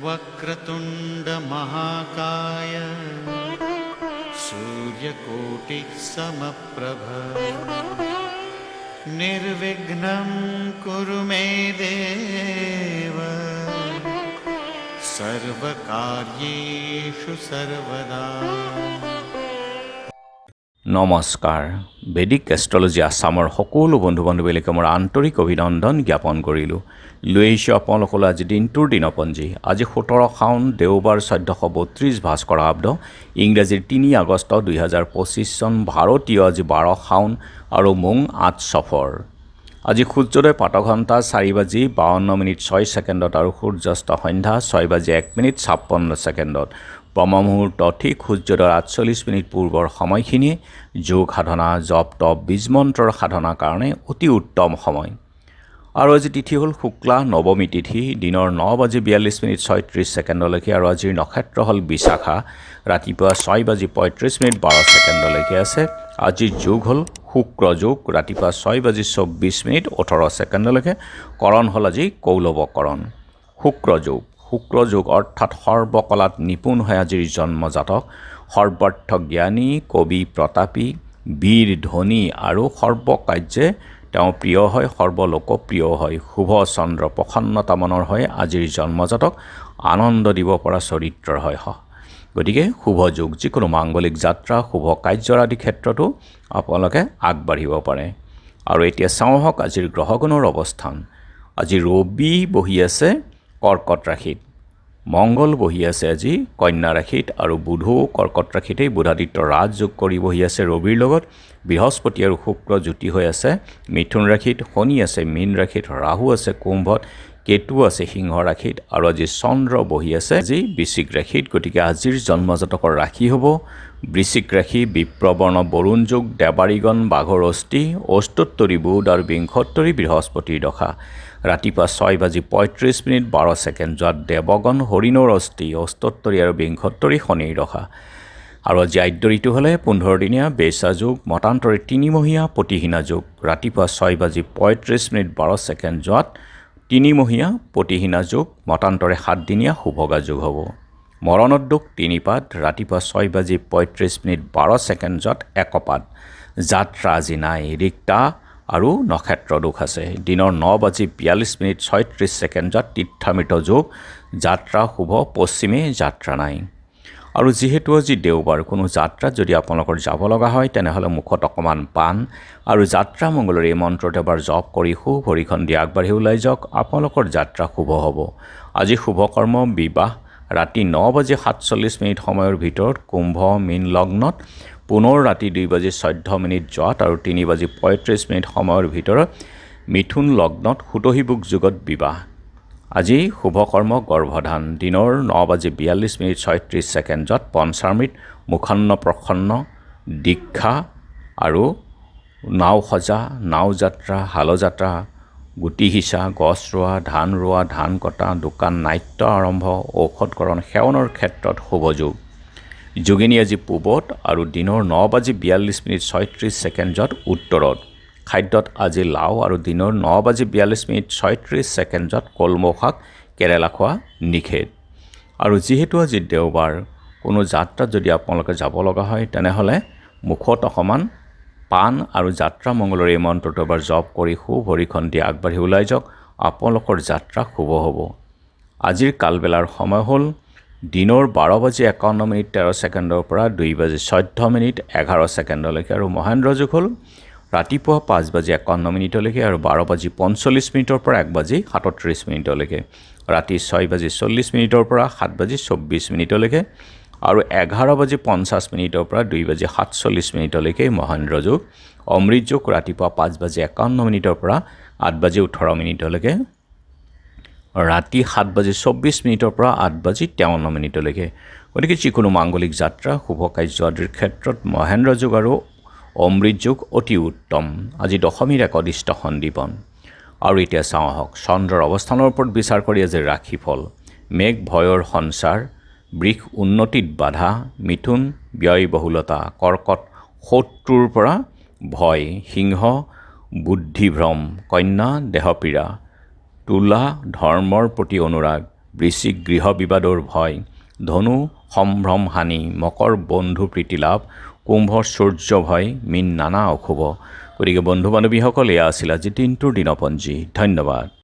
वक्रतुंड महाकाय सूर्यकोटि समप्रभ निर्विघ्नं कुरु मे देव सर्वकार्येषु सर्वदा। নমস্কাৰ। বেদিক এষ্ট্ৰলজি আছামৰ সকলো বন্ধু বান্ধৱীলৈকে মোৰ আন্তৰিক অভিনন্দন জ্ঞাপন কৰিলোঁ। লৈ আহিছোঁ আপোনালোকলৈ আজি দিনটোৰ দিনপঞ্জী। আজি 17 শাওন দেওবাৰ 1432 ভাস্কৰ আব্দ, ইংৰাজীৰ 3 আগষ্ট 2025 চন, ভাৰতীয় আজি 12 শাওন আৰু মোং 8 সফৰ। আজি সূৰ্যোদয় প্ৰাতঃঘণ্টা 4:52:06 আৰু সূৰ্যাস্ত সন্ধ্যা 6:01:56 ব্ৰহ্মমুহূৰ্ত ঠিক সূৰ্যোদয়ৰ 48 পূৰ্বৰ সময়খিনি যোগ সাধনা, জপ তপ, বীজমন্ত্ৰৰ সাধনাৰ কাৰণে অতি উত্তম সময়। আৰু আজি তিথি হ'ল শুক্লা নৱমী তিথি, দিনৰ 9:42:36 আৰু আজিৰ নক্ষত্ৰ হ'ল বিশাখা, ৰাতিপুৱা 6:35:12 আছে। আজিৰ যোগ হ'ল শুক্ৰ যোগ, ৰাতিপুৱা 6:24:18 কৰণ হ'ল আজি কৌলৱকৰণ। শুক্ৰ যোগ অৰ্থাৎ সৰ্বকলাত নিপুণ হৈ আজিৰ জন্মজাতক, সৰ্বাৰ্থ জ্ঞানী, কবি প্ৰতাপী, বীৰ ধনী আৰু সৰ্বকাৰ্যে তেওঁ প্ৰিয় হয়, সৰ্বলোকপ্ৰিয় হয়। শুভ চন্দ্ৰ প্ৰসন্নতা মনৰ হয় আজিৰ জন্মজাতক, আনন্দ দিব পৰা চৰিত্ৰৰ হয়। গতিকে শুভ যোগ, যিকোনো মাংগলিক যাত্ৰা, শুভ কাৰ্যৰ আদি ক্ষেত্ৰতো আপোনালোকে আগবাঢ়িব পাৰে। আৰু এতিয়া চাওঁ হওক আজিৰ গ্ৰহগণৰ অৱস্থান। আজি ৰবি বহি আছে কৰ্কট ৰাশিত, মংগল বহি আছে আজি কন্যা ৰাশিত, আৰু বুধো কৰ্কট ৰাশিতেই বুধাদিত্য ৰাজযোগ কৰি বহি আছে ৰবিৰ লগত। বৃহস্পতি আৰু শুক্ৰ যুতি হৈ আছে মিথুন ৰাশিত, শনি আছে মীন ৰাশিত, ৰাহু আছে কুম্ভত, কেতু আছে সিংহ ৰাশিত, আৰু আজি চন্দ্ৰ বহি আছে আজি বৃশ্চিক ৰাশিত। গতিকে আজিৰ জন্মজাতকৰ ৰাশি হ'ব বৃশ্চিক ৰাশি, বিপ্ৰবৰ্ণ বৰুণ যোগ, দেৱাৰীগণ বাঘৰ অস্থি, অষ্টোত্তৰী বুধ আৰু বিংশোত্তৰী বৃহস্পতিৰ দশা। ৰাতিপুৱা 6:35:12 যোৱাত দেৱগণ হৰিণৰ অস্থি, অষ্টোত্তৰী আৰু বিংশোত্তৰী শনিৰ দশা। আৰু আজি আদ্য ঋতু হ'লে 15 দিনীয়া বেচা যোগ, মতান্তৰে 3 মহীয়া প্ৰতিহীনা যোগ। ৰাতিপুৱা 6:35:12 যোৱাত 3 মহীয়া প্ৰতিহীনা যোগ, মতান্তৰে 7 দিনীয়া শুভগা যোগ হ'ব। মৰণোদ্যোগ 3 পাত, ৰাতিপুৱা 6:35:12 যোৱাত 1 পাত। যাত্ৰা আজি নাই, ৰিক্তা আৰু নক্ষত্ৰ দোষ আছে। দিনৰ 9:42:36 যোৱাত তীৰ্থামৃত যোগ, যাত্ৰা শুভ, পশ্চিমে যাত্ৰা নাই। আৰু যিহেতু আজি দেওবাৰ, কোনো যাত্ৰাত যদি আপোনালোকৰ যাব লগা হয় তেনেহ'লে মুখত অকণমান পাণ আৰু যাত্ৰা মংগলৰ এই মন্ত্ৰটো এবাৰ জপ কৰি সু ভৰিখন দি আগবাঢ়ি ওলাই যাওক, আপোনালোকৰ যাত্ৰা শুভ হ'ব। আজি শুভকৰ্ম বিবাহ ৰাতি 9:47 সময়ৰ ভিতৰত কুম্ভ মীন লগ্নত, পুনৰ ৰাতি 2:14 যোৱাত আৰু 3:35 সময়ৰ ভিতৰত মিথুন লগ্নত সুতহিবুক যুগত বিবাহ। আজি শুভকৰ্ম গৰ্ভধান, দিনৰ 9:42:36 যোৱাত পঞ্চামৃত, মুখান্ন প্ৰসন্ন, দীক্ষা আৰু নাও সজা, নাও যাত্ৰা, হালযাত্ৰা, গুটি সিঁচা, গছ ৰোৱা, ধান ৰোৱা, ধান কটা, দোকান নাট্য আৰম্ভ, ঔষধকৰণ সেৱনৰ ক্ষেত্ৰত শুভযোগ। যোগিনী আজি পূবত আৰু দিনৰ 9:42:36 যোৱাত উত্তৰত। খাদ্যত আজি লাও আৰু দিনৰ 9:42:36 যোৱাত কলমৌ শাক, কেৰেলা খোৱা নিষেধ। আৰু যিহেতু আজি দেওবাৰ, কোনো যাত্ৰাত যদি আপোনালোকে যাব লগা হয় তেনেহ'লে মুখত অকণমান পাণ আৰু যাত্ৰা মংগলৰ এই মন্ত্ৰটো এবাৰ জপ কৰি সু ভৰিখন দি আগবাঢ়ি ওলাই যাওক, আপোনালোকৰ যাত্ৰা শুভ হ'ব। আজিৰ কালবেলাৰ সময় হ'ল দিনৰ 12:51:13 পৰা 2:14:11 আৰু মহেন্দ্ৰ যোগ হ'ল ৰাতিপুৱা 5:51 আৰু 12:45 পৰা 1:37 ৰাতি 6:40 পৰা 7:24 আৰু 11:50 পৰা 2:47 মহেন্দ্ৰ যোগ। অমৃত যোগ ৰাতিপুৱা 5:51 পৰা 8:18 ৰাতি 7:24 পৰা 8:53 গতিকে যিকোনো মাংগলিক যাত্ৰা, শুভ কাৰ্য আদিৰ ক্ষেত্ৰত মহেন্দ্ৰ যোগ আৰু অমৃত যোগ অতি উত্তম। আজি দশমীৰ এক অদিষ্ট সন্দীপন। আৰু এতিয়া চাওঁ আহক চন্দ্ৰৰ অৱস্থানৰ ওপৰত বিচাৰ কৰি আজি ৰাশিফল। মেঘ ভয়ৰ সঞ্চাৰ, বৃষ উন্নতিত বাধা, মিথুন ব্যয়বহুলতা, কৰ্কট শত্ৰুৰ পৰা ভয়, সিংহ বুদ্ধিভ্ৰম, কন্যা দেহপীড়া, তুলা ধৰ্মৰ প্ৰতি অনুৰাগ, বৃশ্চিক গৃহ বিবাদৰ ভয়, ধনু সম্ভ্ৰম হানি, মকৰ বন্ধু প্ৰীতি লাভ, কুম্ভ সূৰ্য ভয়, মীন নানা অশুভ। গতিকে বন্ধু বান্ধৱীসকল, এয়া আছিল আজি দিনটোৰ দিনপঞ্জী। ধন্যবাদ।